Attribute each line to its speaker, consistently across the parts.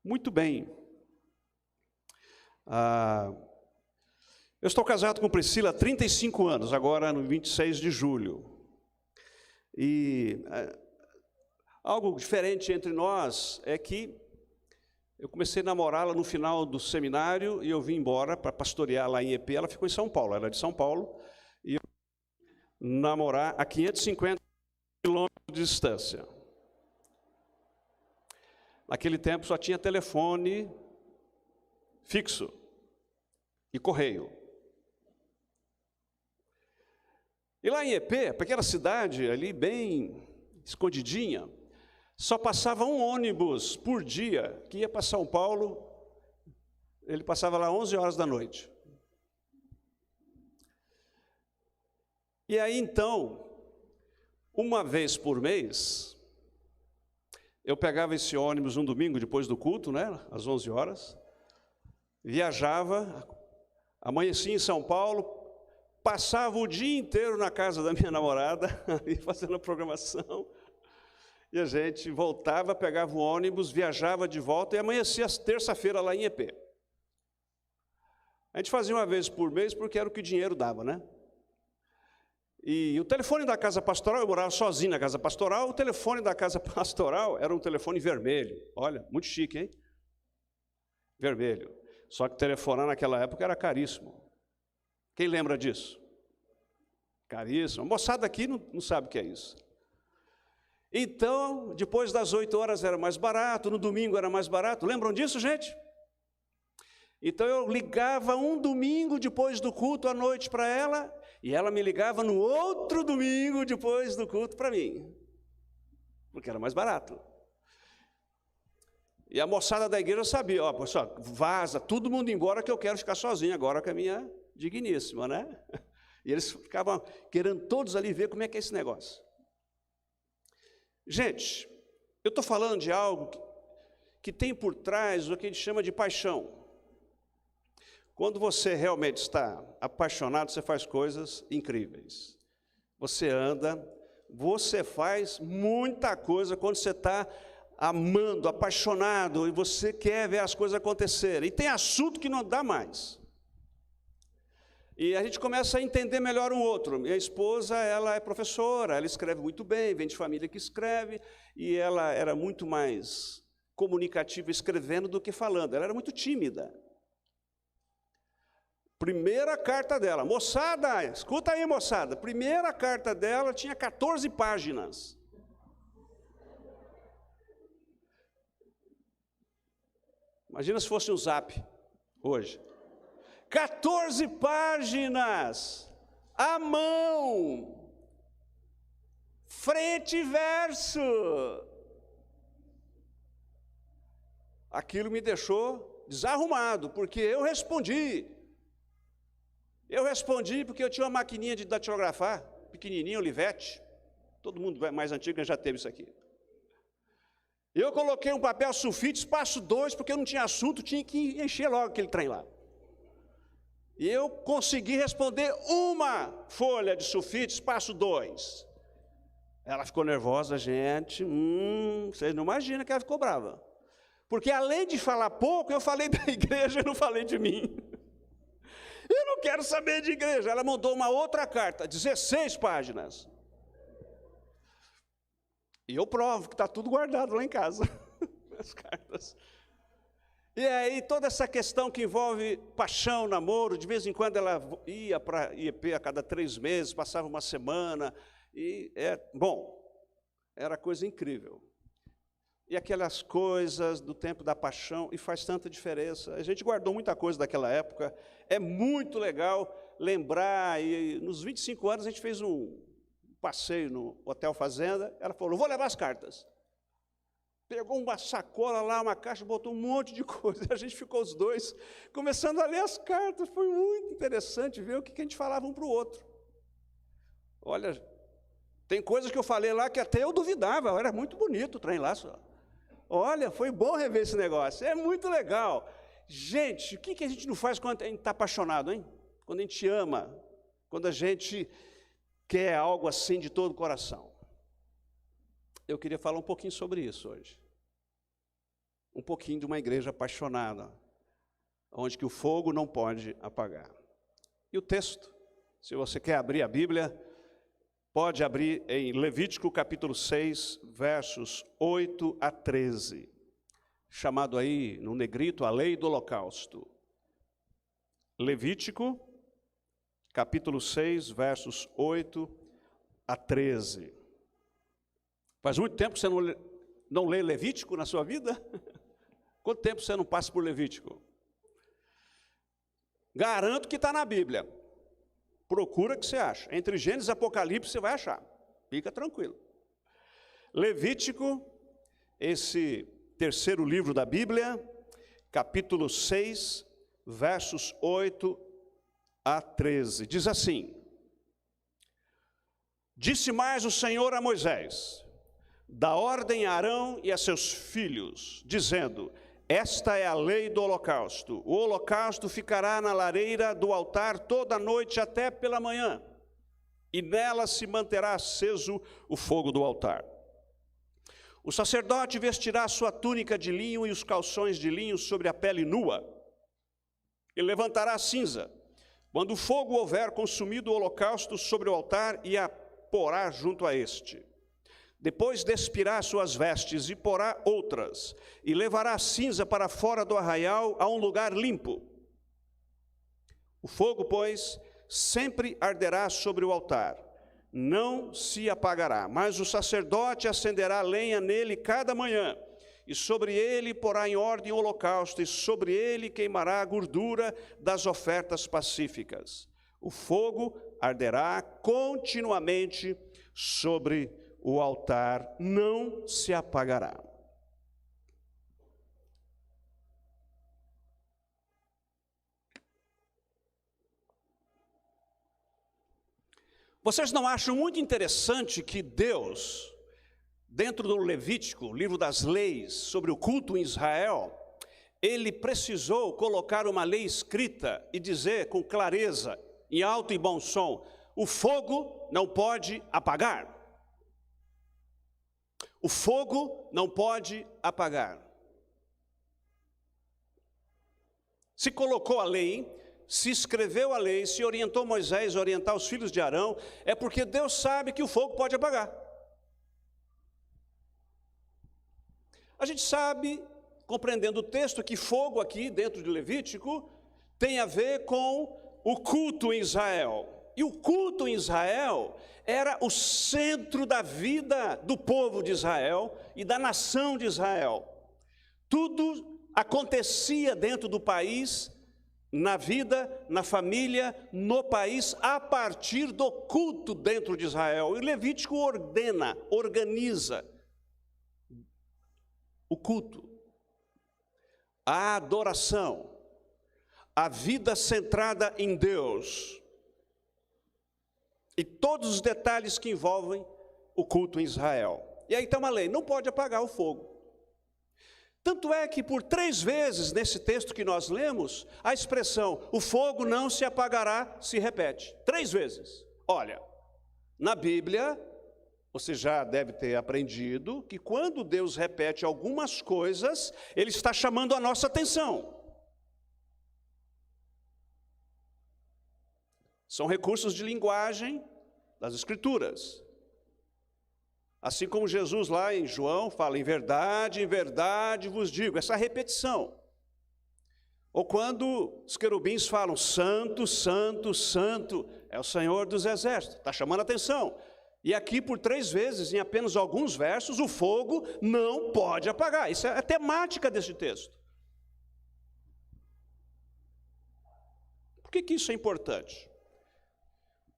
Speaker 1: Muito bem. Eu estou casado com Priscila há 35 anos, agora no 26 de julho. E algo diferente entre nós é que eu comecei a namorá-la no final do seminário e eu vim embora para pastorear lá em EP. Ela ficou em São Paulo, ela é de São Paulo, e eu namorar a 550 quilômetros de distância. Naquele tempo só tinha telefone fixo e correio. E lá em EP, pequena cidade, ali bem escondidinha, só passava um ônibus por dia que ia para São Paulo. Ele passava lá 11 horas da noite. E aí, então, uma vez por mês, eu pegava esse ônibus um domingo depois do culto, né, às 11 horas, viajava, amanhecia em São Paulo, passava o dia inteiro na casa da minha namorada, ali fazendo a programação, e a gente voltava, pegava o ônibus, viajava de volta e amanhecia terça-feira lá em EP. A gente fazia uma vez por mês porque era o que o dinheiro dava, né? E o telefone da casa pastoral, eu morava sozinho na casa pastoral, o telefone da casa pastoral era um telefone vermelho. Olha, muito chique, hein? Vermelho. Só que telefonar naquela época era caríssimo. Quem lembra disso? Caríssimo. A moçada aqui não sabe o que é isso. Então, depois das 8 horas era mais barato, no domingo era mais barato. Lembram disso, gente? Então eu ligava um domingo depois do culto à noite para ela, e ela me ligava no outro domingo depois do culto para mim, porque era mais barato. E a moçada da igreja sabia, ó, pessoal, vaza, todo mundo embora que eu quero ficar sozinho agora com a minha digníssima, né? E eles ficavam querendo todos ali ver como é que é esse negócio. Gente, eu estou falando de algo que tem por trás o que a gente chama de paixão. Quando você realmente está apaixonado, você faz coisas incríveis. Você anda, você faz muita coisa quando você está amando, apaixonado, e você quer ver as coisas acontecerem. E tem assunto que não dá mais. E a gente começa a entender melhor um outro. Minha esposa, ela é professora, ela escreve muito bem, vem de família que escreve, e ela era muito mais comunicativa escrevendo do que falando. Ela era muito tímida. Primeira carta dela, moçada, escuta aí, moçada, primeira carta dela tinha 14 páginas. Imagina se fosse um Zap hoje. 14 páginas, à mão, frente e verso. Aquilo me deixou desarrumado, porque eu respondi porque eu tinha uma maquininha de datilografar, pequenininha, Olivetti. Todo mundo mais antigo já teve isso aqui. Eu coloquei um papel sulfite, espaço 2, porque eu não tinha assunto, tinha que encher logo aquele trem lá. E eu consegui responder uma folha de sulfite, espaço 2. Ela ficou nervosa, gente. Vocês não imaginam que ela ficou brava. Porque além de falar pouco, eu falei da igreja e não falei de mim. Eu não quero saber de igreja. Ela mandou uma outra carta, 16 páginas. E eu provo que está tudo guardado lá em casa, as cartas. E aí toda essa questão que envolve paixão, namoro, de vez em quando ela ia para IEP a cada 3 meses, passava uma semana, e era coisa incrível. E aquelas coisas do tempo da paixão, e faz tanta diferença. A gente guardou muita coisa daquela época, é muito legal lembrar, e nos 25 anos a gente fez um passeio no Hotel Fazenda, ela falou, vou levar as cartas. Pegou uma sacola lá, uma caixa, botou um monte de coisa, a gente ficou os dois começando a ler as cartas, foi muito interessante ver o que a gente falava um para o outro. Olha, tem coisas que eu falei lá que até eu duvidava, era muito bonito o trem lá só. Olha, foi bom rever esse negócio, é muito legal. Gente, o que a gente não faz quando a gente está apaixonado, hein? Quando a gente ama, quando a gente quer algo assim de todo o coração. Eu queria falar um pouquinho sobre isso hoje. um pouquinho de uma igreja apaixonada, onde que o fogo não pode apagar. E o texto, se você quer abrir a Bíblia, pode abrir em Levítico capítulo 6, versos 8 a 13, chamado aí no negrito a lei do holocausto. Levítico capítulo 6, versos 8 a 13. Faz muito tempo que você não lê Levítico na sua vida? Quanto tempo você não passa por Levítico? Garanto que está na Bíblia. Procura que você acha. Entre Gênesis e Apocalipse você vai achar. Fica tranquilo. Levítico, esse terceiro livro da Bíblia, capítulo 6, versos 8 a 13. Diz assim: Disse mais o Senhor a Moisés: dá ordem a Arão e a seus filhos, dizendo: esta é a lei do holocausto. O holocausto ficará na lareira do altar toda a noite até pela manhã, e nela se manterá aceso o fogo do altar. O sacerdote vestirá a sua túnica de linho e os calções de linho sobre a pele nua, e levantará a cinza, quando o fogo houver consumido o holocausto sobre o altar, e a porá junto a este. Depois despirá suas vestes e porá outras, e levará a cinza para fora do arraial a um lugar limpo. O fogo, pois, sempre arderá sobre o altar, não se apagará, mas o sacerdote acenderá lenha nele cada manhã, e sobre ele porá em ordem o holocausto, e sobre ele queimará a gordura das ofertas pacíficas. O fogo arderá continuamente sobre o altar, não se apagará. Vocês não acham muito interessante que Deus, dentro do Levítico, livro das leis, sobre o culto em Israel, ele precisou colocar uma lei escrita e dizer com clareza, em alto e bom som: o fogo não pode apagar. O fogo não pode apagar. Se colocou a lei, se escreveu a lei, se orientou Moisés a orientar os filhos de Arão, é porque Deus sabe que o fogo pode apagar. A gente sabe, compreendendo o texto, que fogo aqui dentro de Levítico tem a ver com o culto em Israel. E o culto em Israel era o centro da vida do povo de Israel e da nação de Israel. Tudo acontecia dentro do país, na vida, na família, no país, a partir do culto dentro de Israel. E Levítico organiza o culto, a adoração, a vida centrada em Deus, e todos os detalhes que envolvem o culto em Israel. E aí tem uma lei: não pode apagar o fogo. Tanto é que por 3 vezes nesse texto que nós lemos, a expressão "o fogo não se apagará" se repete. 3 vezes. Olha, na Bíblia, você já deve ter aprendido que quando Deus repete algumas coisas, Ele está chamando a nossa atenção. São recursos de linguagem das Escrituras. Assim como Jesus lá em João fala: em verdade vos digo, essa repetição. Ou quando os querubins falam: santo, santo, santo, é o Senhor dos exércitos, está chamando a atenção. E aqui por 3 vezes, em apenas alguns versos, o fogo não pode apagar. Isso é a temática deste texto. Por que isso é importante?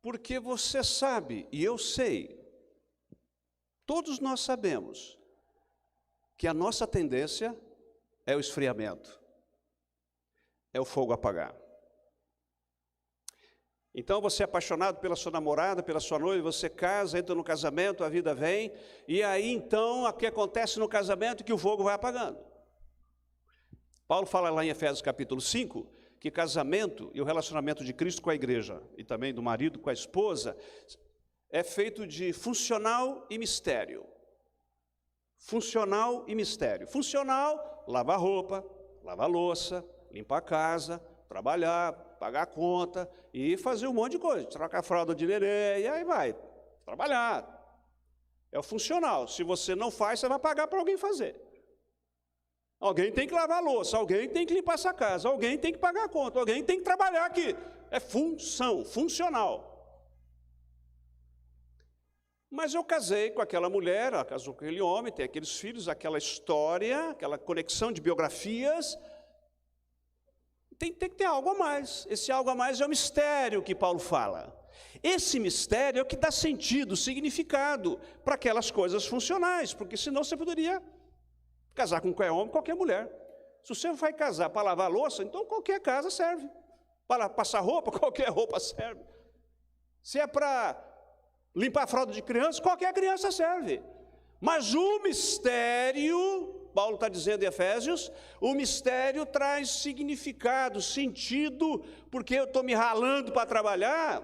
Speaker 1: Porque você sabe, e eu sei, todos nós sabemos, que a nossa tendência é o esfriamento, é o fogo apagar. Então você é apaixonado pela sua namorada, pela sua noiva, você casa, entra no casamento, a vida vem, e aí então o que acontece no casamento é que o fogo vai apagando. Paulo fala lá em Efésios capítulo 5, que casamento e o relacionamento de Cristo com a igreja, e também do marido com a esposa, é feito de funcional e mistério. Funcional e mistério. Funcional, lavar roupa, lavar louça, limpar a casa, trabalhar, pagar a conta e fazer um monte de coisa. Trocar a fralda de neném e aí vai. Trabalhar. É o funcional. Se você não faz, você vai pagar para alguém fazer. Alguém tem que lavar a louça, alguém tem que limpar essa casa, alguém tem que pagar a conta, alguém tem que trabalhar aqui. É função, funcional. Mas eu casei com aquela mulher, ela casou com aquele homem, tem aqueles filhos, aquela história, aquela conexão de biografias. Tem que ter algo a mais. Esse algo a mais é o mistério que Paulo fala. Esse mistério é o que dá sentido, significado para aquelas coisas funcionais, porque senão você poderia casar com qualquer homem, qualquer mulher. Se você vai casar para lavar louça, então qualquer casa serve. Para passar roupa, qualquer roupa serve. Se é para limpar a fralda de criança, qualquer criança serve. Mas o mistério, Paulo está dizendo em Efésios, o mistério traz significado, sentido, porque eu estou me ralando para trabalhar,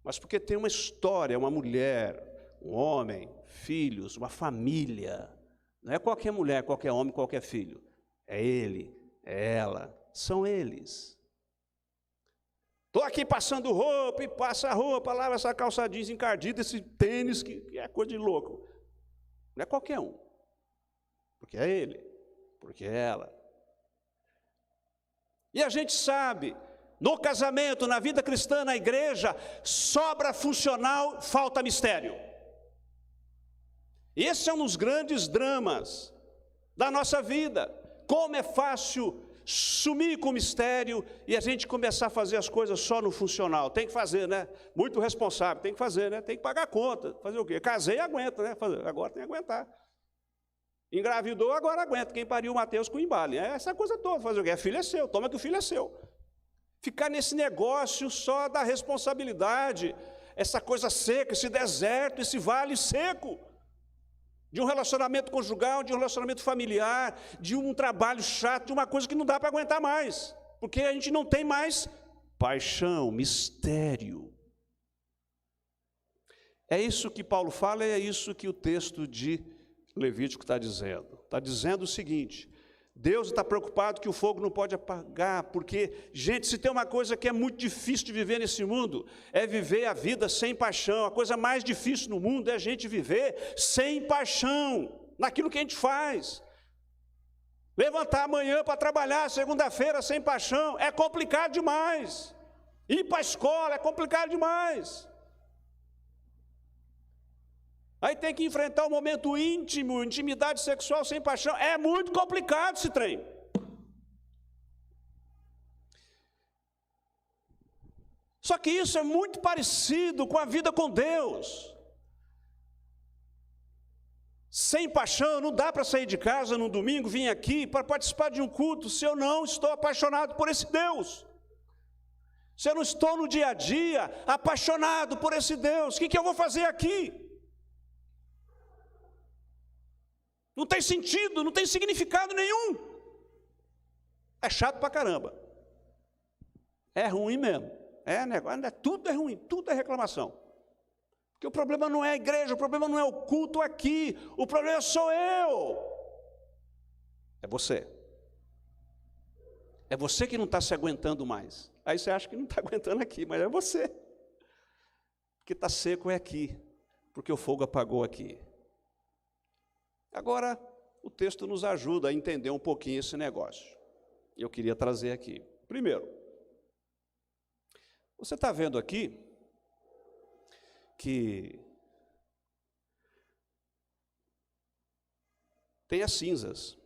Speaker 1: mas porque tem uma história, uma mulher, um homem, filhos, uma família. Não é qualquer mulher, qualquer homem, qualquer filho. É ele, é ela, são eles. Estou aqui passando roupa, e passa a roupa, lava essa calça jeans encardida, esse tênis, que é coisa de louco. Não é qualquer um. Porque é ele, porque é ela. E a gente sabe, no casamento, na vida cristã, na igreja, sobra funcional, falta mistério. Esse é um dos grandes dramas da nossa vida. Como é fácil sumir com o mistério e a gente começar a fazer as coisas só no funcional. Tem que fazer, né? Muito responsável, tem que fazer, né? Tem que pagar a conta. Fazer o quê? Casei, aguenta, né? Agora tem que aguentar. Engravidou, agora aguenta. Quem pariu o Mateus com o embale. É essa coisa toda. Fazer o quê? Filho é seu, toma que o filho é seu. Ficar nesse negócio só da responsabilidade, essa coisa seca, esse deserto, esse vale seco, de um relacionamento conjugal, de um relacionamento familiar, de um trabalho chato, de uma coisa que não dá para aguentar mais, porque a gente não tem mais paixão, mistério. É isso que Paulo fala e é isso que o texto de Levítico está dizendo. Está dizendo o seguinte: Deus está preocupado que o fogo não pode apagar, porque, gente, se tem uma coisa que é muito difícil de viver nesse mundo, é viver a vida sem paixão. A coisa mais difícil no mundo é a gente viver sem paixão, naquilo que a gente faz. Levantar amanhã para trabalhar, segunda-feira, sem paixão, é complicado demais. Ir para a escola é complicado demais. Aí tem que enfrentar o momento íntimo, intimidade sexual sem paixão. É muito complicado esse trem. Só que isso é muito parecido com a vida com Deus. Sem paixão, não dá para sair de casa no domingo, vir aqui para participar de um culto, se eu não estou apaixonado por esse Deus. Se eu não estou no dia a dia apaixonado por esse Deus, o que eu vou fazer aqui? Não tem sentido, não tem significado nenhum. É chato pra caramba. É ruim mesmo. É negócio, tudo é ruim, tudo é reclamação. Porque o problema não é a igreja, o problema não é o culto aqui, o problema sou eu. É você. É você que não está se aguentando mais. Aí você acha que não está aguentando aqui, mas é você. Porque está seco é aqui, porque o fogo apagou aqui. Agora, o texto nos ajuda a entender um pouquinho esse negócio. Eu queria trazer aqui. Primeiro, você está vendo aqui que tem as cinzas.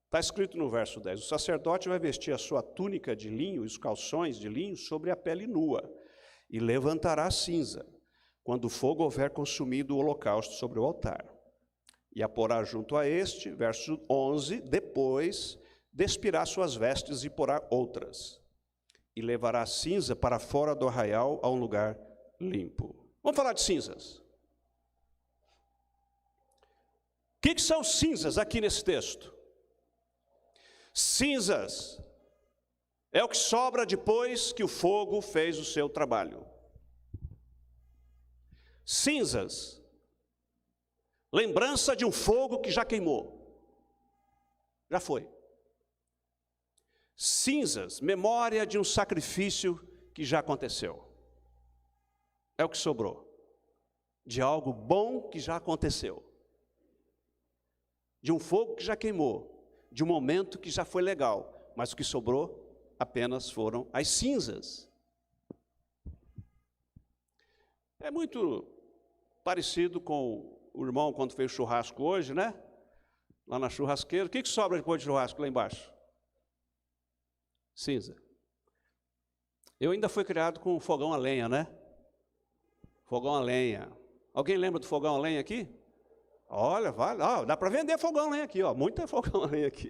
Speaker 1: Está escrito no verso 10, o sacerdote vai vestir a sua túnica de linho e os calções de linho sobre a pele nua e levantará a cinza, quando o fogo houver consumido o holocausto sobre o altar. E a porá junto a este, verso 11, depois despirá suas vestes e porá outras. E levará a cinza para fora do arraial a um lugar limpo. Vamos falar de cinzas. O que são cinzas aqui nesse texto? Cinzas é o que sobra depois que o fogo fez o seu trabalho. Cinzas, lembrança de um fogo que já queimou, já foi. Cinzas, memória de um sacrifício que já aconteceu. É o que sobrou, de algo bom que já aconteceu, de um fogo que já queimou, de um momento que já foi legal, mas o que sobrou apenas foram as cinzas. É muito parecido com o irmão quando fez churrasco hoje, né? Lá na churrasqueira. O que sobra depois de churrasco lá embaixo? Cinza. Eu ainda fui criado com fogão a lenha, né? Fogão a lenha. Alguém lembra do fogão a lenha aqui? Olha, vale. Dá para vender fogão a lenha aqui, ó. Muita fogão a lenha aqui.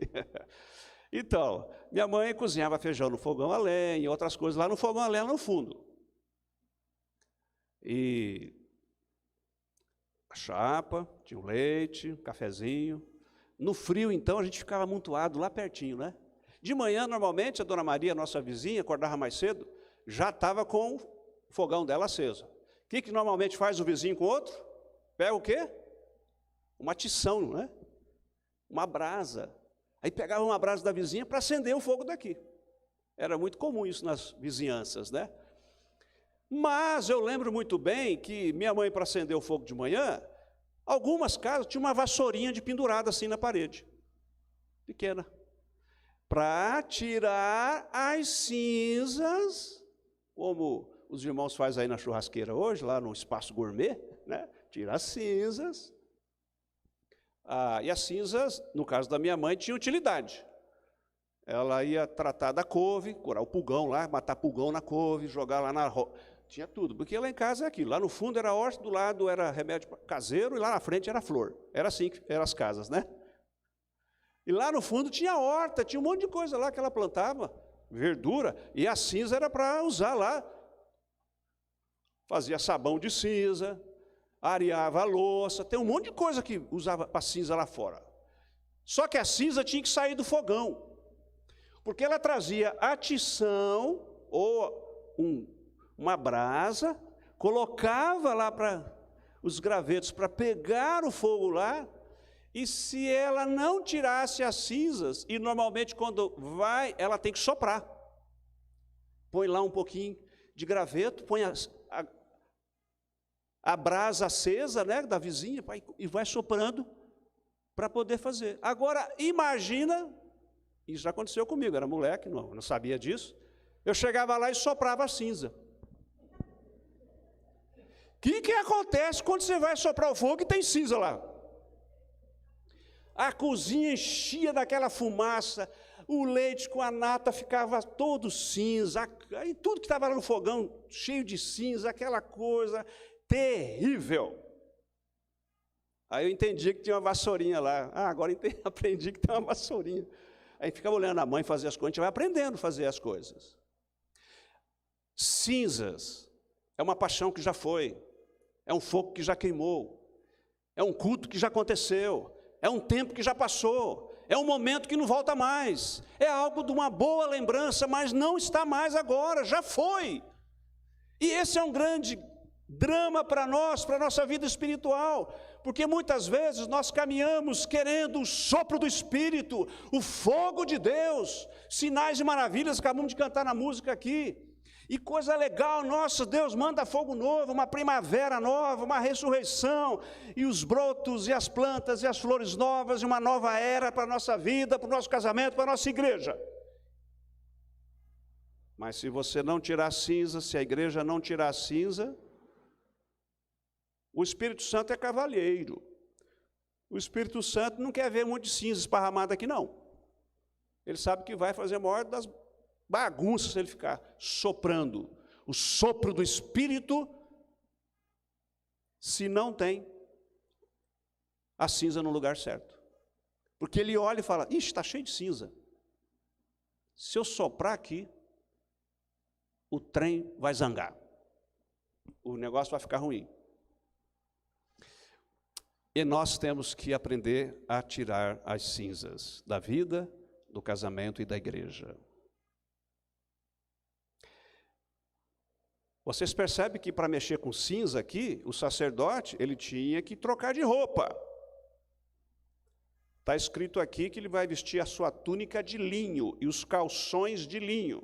Speaker 1: Então, minha mãe cozinhava feijão no fogão a lenha e outras coisas lá no fogão a lenha no fundo. E a chapa, tinha o leite, um cafezinho. No frio, então, a gente ficava amontoado lá pertinho, né? De manhã, normalmente, a dona Maria, nossa vizinha, acordava mais cedo, já estava com o fogão dela aceso. O que normalmente faz o vizinho com o outro? Pega o quê? Uma tição, né? Uma brasa. Aí pegava uma brasa da vizinha para acender o fogo daqui. Era muito comum isso nas vizinhanças, né? Mas eu lembro muito bem que minha mãe, para acender o fogo de manhã, algumas casas tinham uma vassourinha de pendurada assim na parede, pequena, para tirar as cinzas, como os irmãos fazem aí na churrasqueira hoje, lá no espaço gourmet, né? Tira as cinzas. E as cinzas, no caso da minha mãe, tinham utilidade. Ela ia tratar da couve, curar o pulgão lá, matar pulgão na couve, jogar lá na... Tinha tudo, porque lá em casa é aquilo. Lá no fundo era horta, do lado era remédio caseiro e lá na frente era flor. Era assim que eram as casas, né? E lá no fundo tinha horta, tinha um monte de coisa lá que ela plantava, verdura, e a cinza era para usar lá. Fazia sabão de cinza, areava a louça, tem um monte de coisa que usava para cinza lá fora. Só que a cinza tinha que sair do fogão, porque ela trazia a tição ou uma brasa, colocava lá para os gravetos para pegar o fogo lá, e se ela não tirasse as cinzas, e normalmente quando vai, ela tem que soprar. Põe lá um pouquinho de graveto, põe a brasa acesa, né, da vizinha, e vai soprando para poder fazer. Agora, imagina, isso já aconteceu comigo, era moleque, não sabia disso, eu chegava lá e soprava a cinza. O que acontece quando você vai soprar o fogo e tem cinza lá? A cozinha enchia daquela fumaça, o leite com a nata ficava todo cinza, e tudo que estava lá no fogão cheio de cinza, aquela coisa terrível. Aí eu entendi que tinha uma vassourinha lá. Agora aprendi que tem uma vassourinha. Aí ficava olhando a mãe fazer as coisas, a gente vai aprendendo a fazer as coisas. Cinzas é uma paixão que já foi, é um fogo que já queimou, é um culto que já aconteceu, é um tempo que já passou, é um momento que não volta mais, é algo de uma boa lembrança, mas não está mais agora, já foi. E esse é um grande drama para nós, para a nossa vida espiritual, porque muitas vezes nós caminhamos querendo o sopro do Espírito, o fogo de Deus, sinais e maravilhas, acabamos de cantar na música aqui, e coisa legal, nossa, Deus manda fogo novo, uma primavera nova, uma ressurreição, e os brotos, e as plantas, e as flores novas, e uma nova era para a nossa vida, para o nosso casamento, para a nossa igreja. Mas se você não tirar cinza, se a igreja não tirar cinza, o Espírito Santo é cavalheiro. O Espírito Santo não quer ver um monte de cinza esparramada aqui, não. Ele sabe que vai fazer a maior das bagunças se ele ficar soprando. O sopro do Espírito, se não tem a cinza no lugar certo. Porque ele olha e fala, ixi, está cheio de cinza. Se eu soprar aqui, o trem vai zangar. O negócio vai ficar ruim. E nós temos que aprender a tirar as cinzas da vida, do casamento e da igreja. Vocês percebem que para mexer com cinza aqui, o sacerdote, ele tinha que trocar de roupa. Está escrito aqui que ele vai vestir a sua túnica de linho e os calções de linho.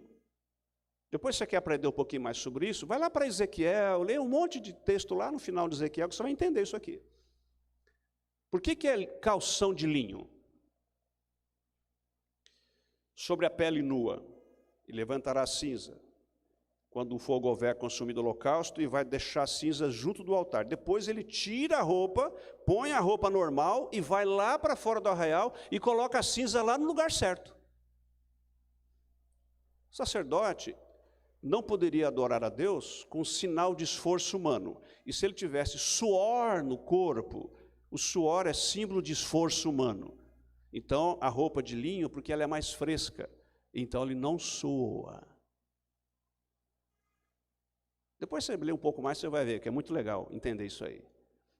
Speaker 1: Depois você quer aprender um pouquinho mais sobre isso, vai lá para Ezequiel, lê um monte de texto lá no final de Ezequiel, que você vai entender isso aqui. Por que é calção de linho? Sobre a pele nua, e levantará a cinza, quando o fogo houver consumido o holocausto, e vai deixar a cinza junto do altar. Depois ele tira a roupa, põe a roupa normal, e vai lá para fora do arraial, e coloca a cinza lá no lugar certo. O sacerdote não poderia adorar a Deus com sinal de esforço humano. E se ele tivesse suor no corpo, o suor é símbolo de esforço humano. Então, a roupa de linho, porque ela é mais fresca, então ele não soa. Depois você lê um pouco mais, você vai ver que é muito legal entender isso aí.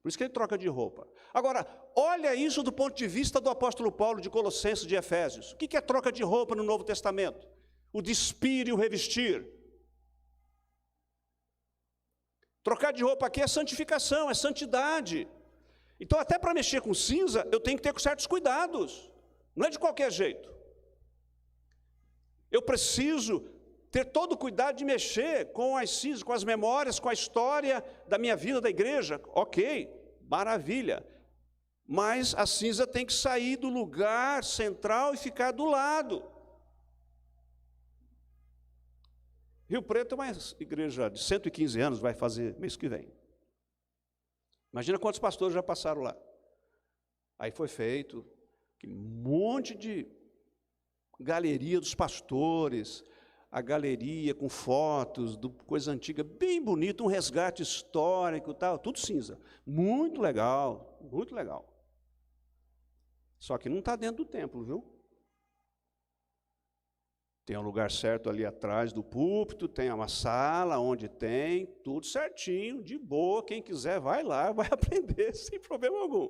Speaker 1: Por isso que ele troca de roupa. Agora, olha isso do ponto de vista do apóstolo Paulo, de Colossenses, de Efésios. O que é troca de roupa no Novo Testamento? O despir e o revestir. Trocar de roupa aqui é santificação, é santidade. Então, até para mexer com cinza, eu tenho que ter certos cuidados. Não é de qualquer jeito. Eu preciso ter todo o cuidado de mexer com as cinzas, com as memórias, com a história da minha vida, da igreja. Ok, maravilha. Mas a cinza tem que sair do lugar central e ficar do lado. Rio Preto é uma igreja de 115 anos, vai fazer mês que vem. Imagina quantos pastores já passaram lá. Aí foi feito um monte de galeria dos pastores, a galeria com fotos, coisa antiga, bem bonito, um resgate histórico, tal, tudo cinza. Muito legal, muito legal. Só que não está dentro do templo, viu? Tem um lugar certo ali atrás do púlpito, tem uma sala onde tem, tudo certinho, de boa, quem quiser vai lá, vai aprender sem problema algum.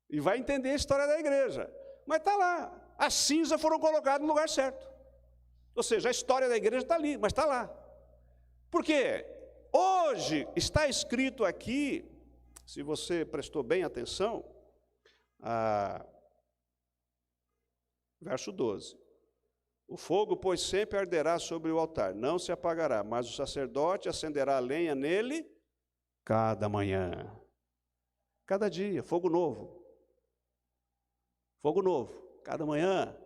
Speaker 1: E vai entender a história da igreja. Mas está lá, as cinzas foram colocadas no lugar certo. Ou seja, a história da igreja está ali, mas está lá. Por quê? Hoje está escrito aqui, se você prestou bem atenção, verso 12. O fogo, pois, sempre arderá sobre o altar, não se apagará, mas o sacerdote acenderá a lenha nele cada manhã. Cada dia, fogo novo. Fogo novo, cada manhã.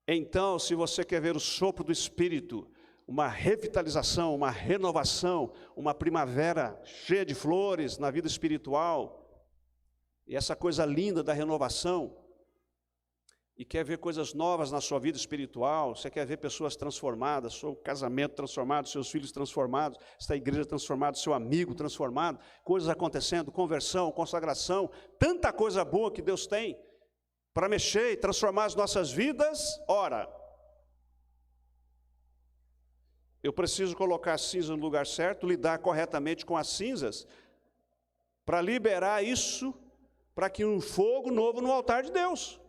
Speaker 1: Então, se você quer ver o sopro do Espírito, uma revitalização, uma renovação, uma primavera cheia de flores na vida espiritual, e essa coisa linda da renovação, e quer ver coisas novas na sua vida espiritual, você quer ver pessoas transformadas, seu casamento transformado, seus filhos transformados, esta igreja transformada, seu amigo transformado, coisas acontecendo, conversão, consagração, tanta coisa boa que Deus tem para mexer e transformar as nossas vidas. Ora, eu preciso colocar a cinza no lugar certo, lidar corretamente com as cinzas, para liberar isso, para que um fogo novo no altar de Deus.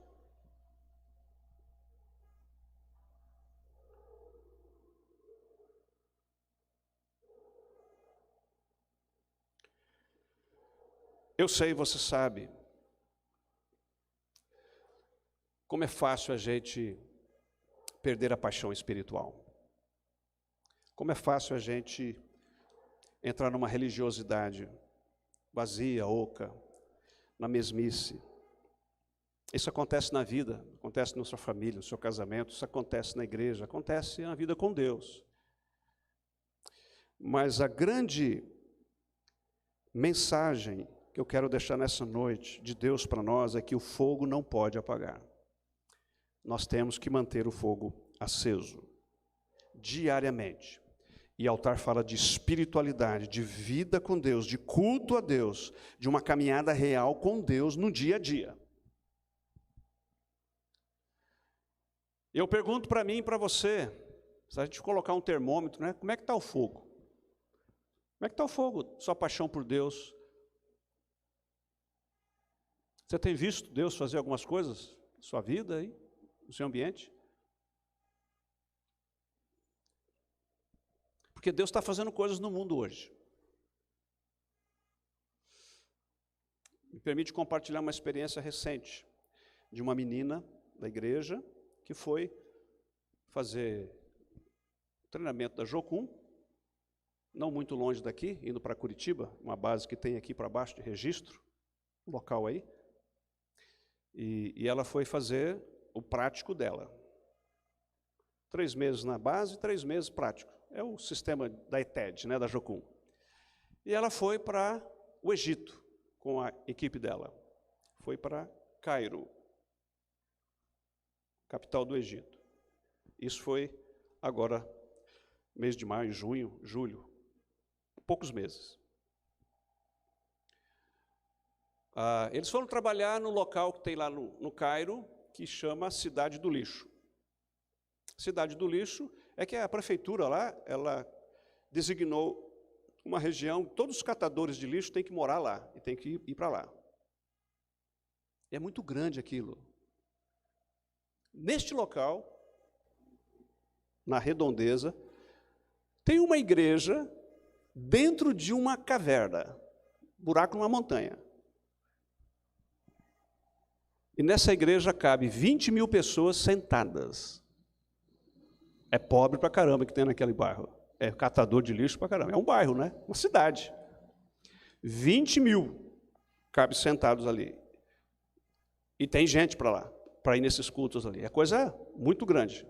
Speaker 1: Eu sei, você sabe, como é fácil a gente perder a paixão espiritual. Como é fácil a gente entrar numa religiosidade vazia, oca, na mesmice. Isso acontece na vida, acontece na sua família, no seu casamento, isso acontece na igreja, acontece na vida com Deus. Mas a grande mensagem que eu quero deixar nessa noite de Deus para nós é que o fogo não pode apagar. Nós temos que manter o fogo aceso, diariamente. E altar fala de espiritualidade, de vida com Deus, de culto a Deus, de uma caminhada real com Deus no dia a dia. Eu pergunto para mim e para você, se a gente colocar um termômetro, né? Como é que está o fogo? Como é que está o fogo? Sua paixão por Deus? Você tem visto Deus fazer algumas coisas na sua vida aí, no seu ambiente? Porque Deus está fazendo coisas no mundo hoje. Me permite compartilhar uma experiência recente de uma menina da igreja que foi fazer treinamento da Jocum, não muito longe daqui, indo para Curitiba, uma base que tem aqui para baixo de registro, um local aí. E ela foi fazer o prático dela. 3 meses na base, 3 meses prático. É o sistema da ETED, né, da Jocum. E ela foi para o Egito com a equipe dela. Foi para Cairo, capital do Egito. Isso foi agora, mês de maio, junho, julho. Poucos meses. Eles foram trabalhar no local que tem lá no Cairo, que chama Cidade do Lixo. Cidade do Lixo é que a prefeitura lá, ela designou uma região, todos os catadores de lixo têm que morar lá, e têm que ir para lá. É muito grande aquilo. Neste local, na redondeza, tem uma igreja dentro de uma caverna, buraco numa montanha. E nessa igreja cabe 20 mil pessoas sentadas. É pobre pra caramba que tem naquele bairro. É catador de lixo pra caramba. É um bairro, né? Uma cidade. 20 mil cabe sentados ali. E tem gente para lá, para ir nesses cultos ali. É coisa muito grande.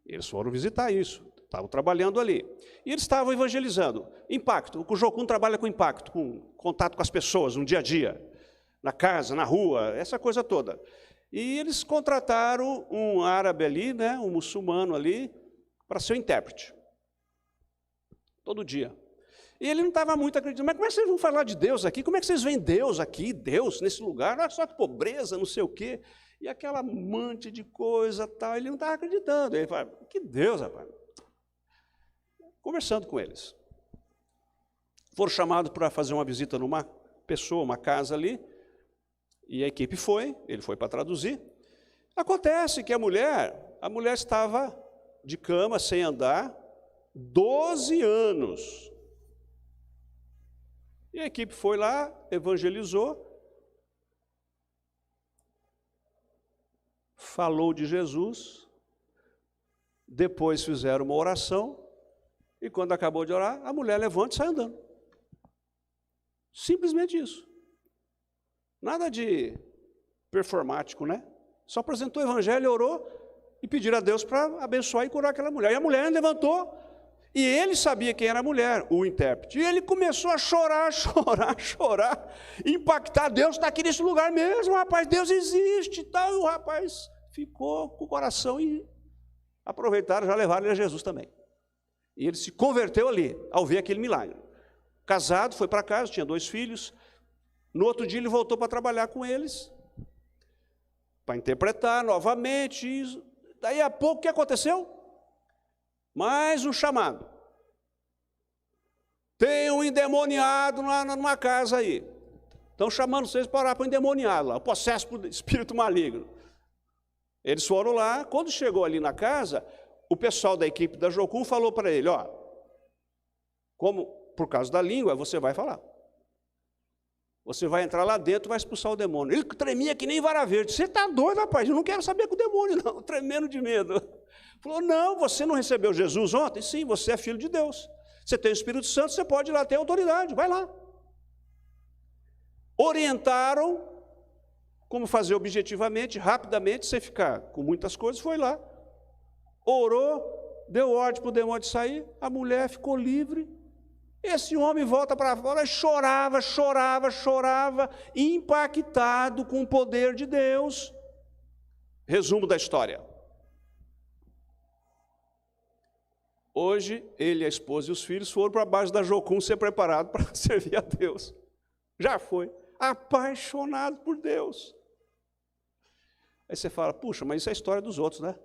Speaker 1: Eles foram visitar isso. Estavam trabalhando ali. E eles estavam evangelizando. Impacto. O Jocum trabalha com impacto, com contato com as pessoas, no dia a dia. Na casa, na rua, essa coisa toda. E eles contrataram um árabe ali, né, um muçulmano ali, para ser o intérprete. Todo dia. E ele não estava muito acreditando. Mas como é que vocês vão falar de Deus aqui? Como é que vocês veem Deus aqui, Deus nesse lugar? Olha só que pobreza, não sei o quê. E aquela monte de coisa tal. Ele não estava acreditando. Ele fala, que Deus, rapaz. Conversando com eles. Foram chamados para fazer uma visita numa pessoa, uma casa ali, e a equipe foi, ele foi para traduzir. Acontece que a mulher estava de cama, sem andar, 12 anos. E a equipe foi lá, evangelizou, falou de Jesus, depois fizeram uma oração, e quando acabou de orar, a mulher levanta e sai andando. Simplesmente isso. Nada de performático, né? Só apresentou o evangelho, orou e pediram a Deus para abençoar e curar aquela mulher. E a mulher levantou, e ele sabia quem era a mulher, o intérprete. E ele começou a chorar, impactar. Deus está aqui nesse lugar mesmo, rapaz, Deus existe e tal. E o rapaz ficou com o coração e aproveitaram, já levaram ele a Jesus também. E ele se converteu ali, ao ver aquele milagre. Casado, foi para casa, tinha 2 filhos. No outro dia ele voltou para trabalhar com eles, para interpretar novamente. E daí a pouco, o que aconteceu? Mais um chamado. Tem um endemoniado numa casa aí. Estão chamando vocês para orar para o endemoniado lá, o possesso por espírito maligno. Eles foram lá, quando chegou ali na casa, o pessoal da equipe da Jocum falou para ele, ó, como por causa da língua, você vai falar. Você vai entrar lá dentro e vai expulsar o demônio. Ele tremia que nem vara verde. Você está doido, rapaz? Eu não quero saber com o demônio, não. Tremendo de medo. Falou, não, você não recebeu Jesus ontem? Sim, você é filho de Deus. Você tem o Espírito Santo, você pode ir lá ter autoridade. Vai lá. Orientaram como fazer objetivamente, rapidamente, sem ficar com muitas coisas. Foi lá. Orou, deu ordem para o demônio sair. A mulher ficou livre. Esse homem volta para fora e chorava, impactado com o poder de Deus. Resumo da história. Hoje, ele, a esposa e os filhos foram para a base da Jocum ser preparados para servir a Deus. Já foi. Apaixonado por Deus. Aí você fala, puxa, mas isso é a história dos outros, né?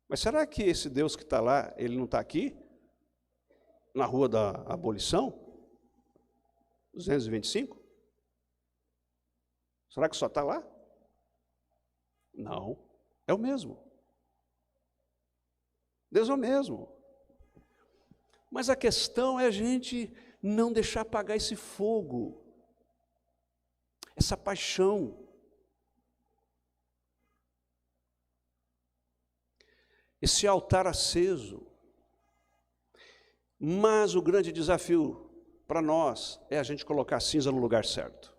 Speaker 1: Mas será que esse Deus que está lá, ele não está aqui? Na Rua da Abolição, 225? Será que só está lá? Não, é o mesmo. Deus é o mesmo. Mas a questão é a gente não deixar apagar esse fogo, essa paixão. Esse altar aceso. Mas o grande desafio para nós é a gente colocar a cinza no lugar certo.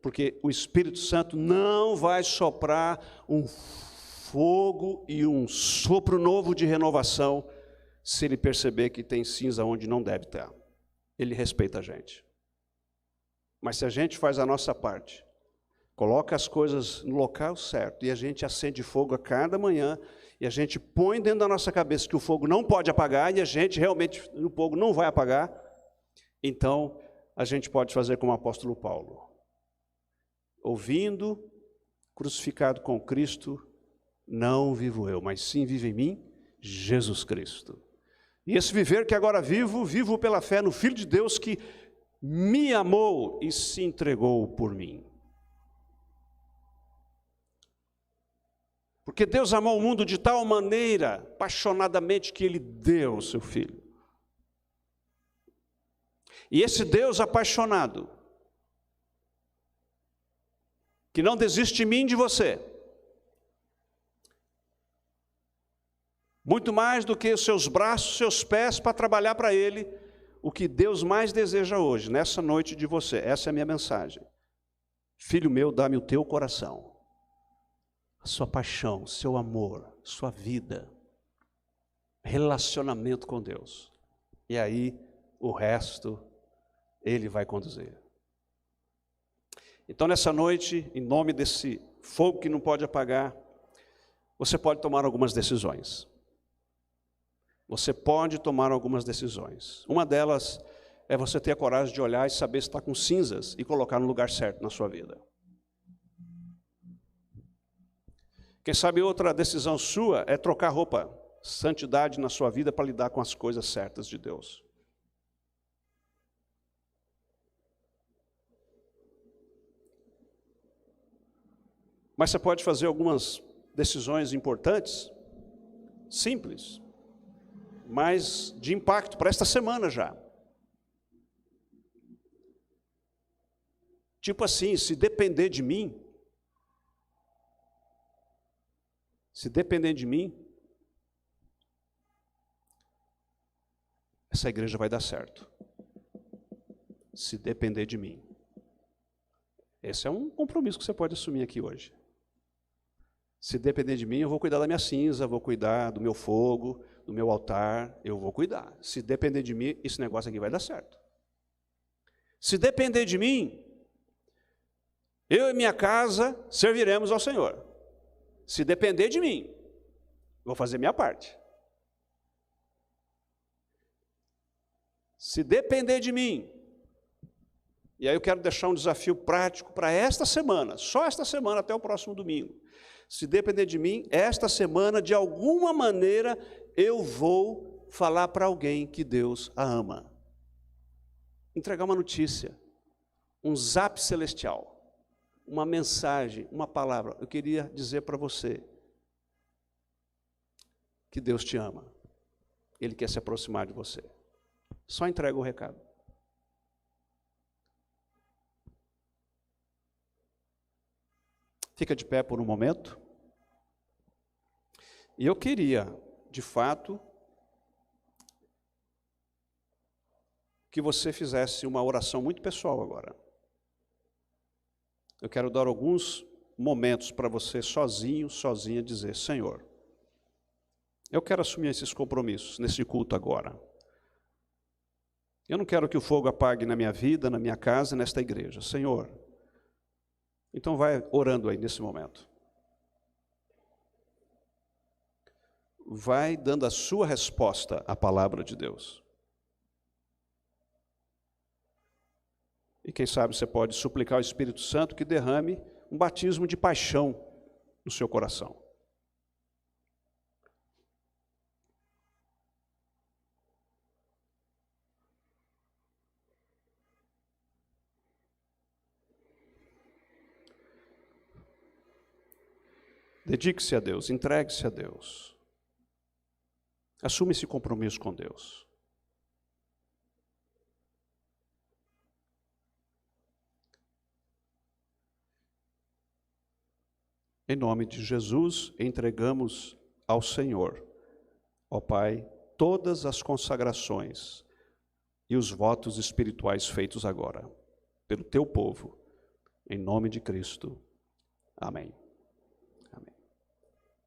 Speaker 1: Porque o Espírito Santo não vai soprar um fogo e um sopro novo de renovação se ele perceber que tem cinza onde não deve ter. Ele respeita a gente. Mas se a gente faz a nossa parte, coloca as coisas no local certo e a gente acende fogo a cada manhã, e a gente põe dentro da nossa cabeça que o fogo não pode apagar, e a gente realmente, o fogo não vai apagar, então a gente pode fazer como o apóstolo Paulo. Ouvindo, crucificado com Cristo, não vivo eu, mas sim vive em mim Jesus Cristo. E esse viver que agora vivo, vivo pela fé no Filho de Deus que me amou e se entregou por mim. Porque Deus amou o mundo de tal maneira, apaixonadamente, que Ele deu o seu Filho. E esse Deus apaixonado, que não desiste de mim e de você, muito mais do que os seus braços, seus pés para trabalhar para Ele, o que Deus mais deseja hoje, nessa noite de você, essa é a minha mensagem. Filho meu, dá-me o teu coração. A sua paixão, seu amor, sua vida, relacionamento com Deus. E aí, o resto, Ele vai conduzir. Então, nessa noite, em nome desse fogo que não pode apagar, você pode tomar algumas decisões. Você pode tomar algumas decisões. Uma delas é você ter a coragem de olhar e saber se está com cinzas e colocar no lugar certo na sua vida. Quem sabe outra decisão sua é trocar roupa, santidade na sua vida para lidar com as coisas certas de Deus. Mas você pode fazer algumas decisões importantes, simples, mas de impacto para esta semana já. Tipo assim, se depender de mim, essa igreja vai dar certo. Se depender de mim. Esse é um compromisso que você pode assumir aqui hoje. Se depender de mim, eu vou cuidar da minha cinza, vou cuidar do meu fogo, do meu altar, eu vou cuidar. Se depender de mim, esse negócio aqui vai dar certo. Se depender de mim, eu e minha casa serviremos ao Senhor. Se depender de mim, vou fazer minha parte. Se depender de mim, e aí eu quero deixar um desafio prático para esta semana, só esta semana até o próximo domingo. Se depender de mim, esta semana, de alguma maneira, eu vou falar para alguém que Deus a ama. Entregar uma notícia, um zap celestial. Uma mensagem, uma palavra. Eu queria dizer para você que Deus te ama. Ele quer se aproximar de você. Só entrega o recado. Fica de pé por um momento. E eu queria, de fato, que você fizesse uma oração muito pessoal agora. Eu quero dar alguns momentos para você sozinho, sozinha, dizer: Senhor, eu quero assumir esses compromissos nesse culto agora. Eu não quero que o fogo apague na minha vida, na minha casa, nesta igreja. Senhor, então vai orando aí nesse momento. Vai dando a sua resposta à palavra de Deus. E quem sabe você pode suplicar ao Espírito Santo que derrame um batismo de paixão no seu coração. Dedique-se a Deus, entregue-se a Deus. Assuma esse compromisso com Deus. Em nome de Jesus, entregamos ao Senhor, ó Pai, todas as consagrações e os votos espirituais feitos agora, pelo teu povo, em nome de Cristo. Amém.